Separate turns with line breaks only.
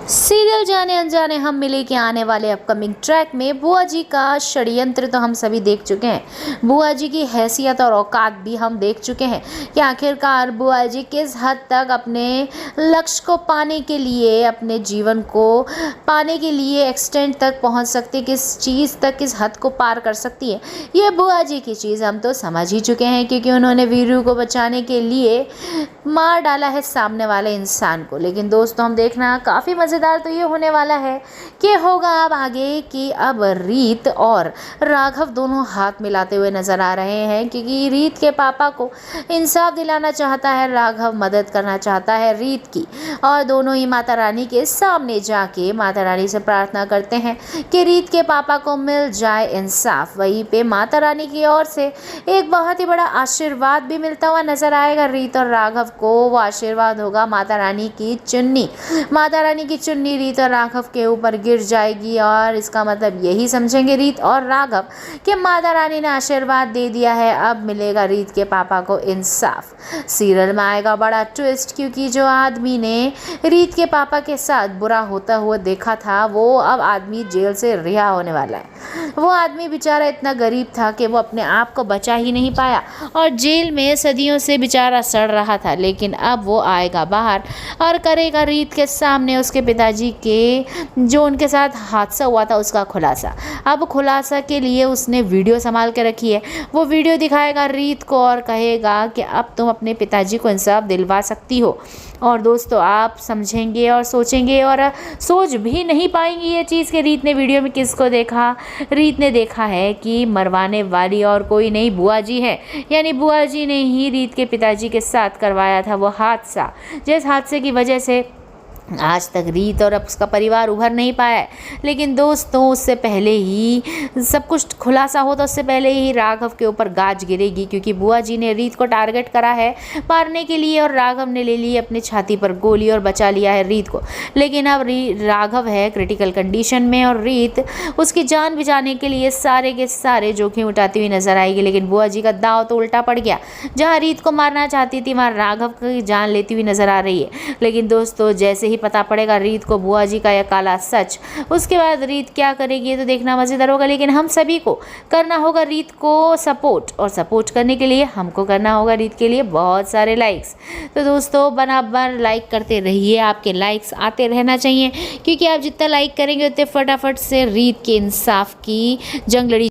Serial जाने अनजाने हम मिले के आने वाले अपकमिंग ट्रैक में बुआ जी का षड्यंत्र तो हम सभी देख चुके हैं। बुआ जी की हैसियत और औकात भी हम देख चुके हैं कि आखिरकार बुआ जी किस हद तक अपने लक्ष्य को पाने के लिए, अपने जीवन को पाने के लिए एक्सटेंड तक पहुंच सकती, किस चीज़ तक, किस हद को पार कर सकती है। ये बुआ जी की चीज़ हम तो समझ ही चुके हैं, क्योंकि उन्होंने वीरू को बचाने के लिए मार डाला है सामने वाले इंसान को। लेकिन दोस्तों, हम देखना काफ़ी मज़ेदार तो ये होने वाला है कि होगा अब आगे कि अब रीत और राघव दोनों हाथ मिलाते हुए नज़र आ रहे हैं, क्योंकि रीत के पापा को इंसाफ दिलाना चाहता है राघव, मदद करना चाहता है रीत की, और दोनों ही माता रानी के सामने जाके माता रानी से प्रार्थना करते हैं कि रीत के पापा को मिल जाए इंसाफ। वहीं पे माता रानी की ओर से एक बहुत ही बड़ा आशीर्वाद भी मिलता हुआ नजर आएगा रीत और राघव को। वो आशीर्वाद होगा माता रानी की चुन्नी। माता रानी की चुन्नी रीत और राघव के ऊपर गिर जाएगी, और इसका मतलब यही समझेंगे रीत और राघव कि माता रानी ने आशीर्वाद दे दिया है, अब मिलेगा रीत के पापा को इंसाफ। सीरियल में आएगा बड़ा ट्विस्ट, क्योंकि जो आदमी ने रीत के पापा के साथ बुरा होता हुआ देखा था, वो अब आदमी जेल से रिहा होने वाला है। वो आदमी बेचारा इतना गरीब था कि वो अपने आप को बचा ही नहीं पाया और जेल में सदियों से बेचारा सड़ रहा था। लेकिन अब वो आएगा बाहर और करेगा रीत के सामने उसके पिताजी के जो उनके साथ हादसा हुआ था उसका खुलासा। अब खुलासा के लिए उसने वीडियो संभाल के रखी है। वो वीडियो दिखाएगा रीत को और कहेगा कि अब तुम अपने पिताजी को इंसाफ दिलवा सकती हो। और दोस्तों, आप समझेंगे और सोचेंगे और सोच भी नहीं पाएंगे ये चीज़ कि रीत ने वीडियो में किसको देखा। रीत ने देखा है कि मरवाने वाली और कोई नहीं, बुआ जी है। यानी बुआ जी ने ही रीत के पिताजी के साथ करवाया था वो हादसा, जिस हादसे की वजह से आज तक रीत और उसका परिवार उभर नहीं पाया है। लेकिन दोस्तों, उससे पहले ही सब कुछ खुलासा होता, उससे पहले ही राघव के ऊपर गाज गिरेगी, क्योंकि बुआ जी ने रीत को टारगेट करा है मारने के लिए और राघव ने ले ली अपनी छाती पर गोली और बचा लिया है रीत को। लेकिन अब राघव है क्रिटिकल कंडीशन में और रीत उसकी जान बचाने के लिए सारे के सारे जोखिम उठाती हुई नजर आएगी। लेकिन बुआ जी का दाव तो उल्टा पड़ गया, जहाँ रीत को मारना चाहती थी वहाँ राघव की जान लेती हुई नजर आ रही है। लेकिन दोस्तों, जैसे ही पता पड़ेगा रीत को बुआ जी का यह काला सच, उसके बाद रीत क्या करेगी ये तो देखना मजेदार होगा। लेकिन हम सभी को करना होगा रीत को सपोर्ट, और सपोर्ट करने के लिए हमको करना होगा रीत के लिए बहुत सारे लाइक्स। तो दोस्तों, बराबर लाइक करते रहिए, आपके लाइक्स आते रहना चाहिए, क्योंकि आप जितना लाइक करेंगे उतने फटाफट से रीत के इंसाफ की जंग लड़ी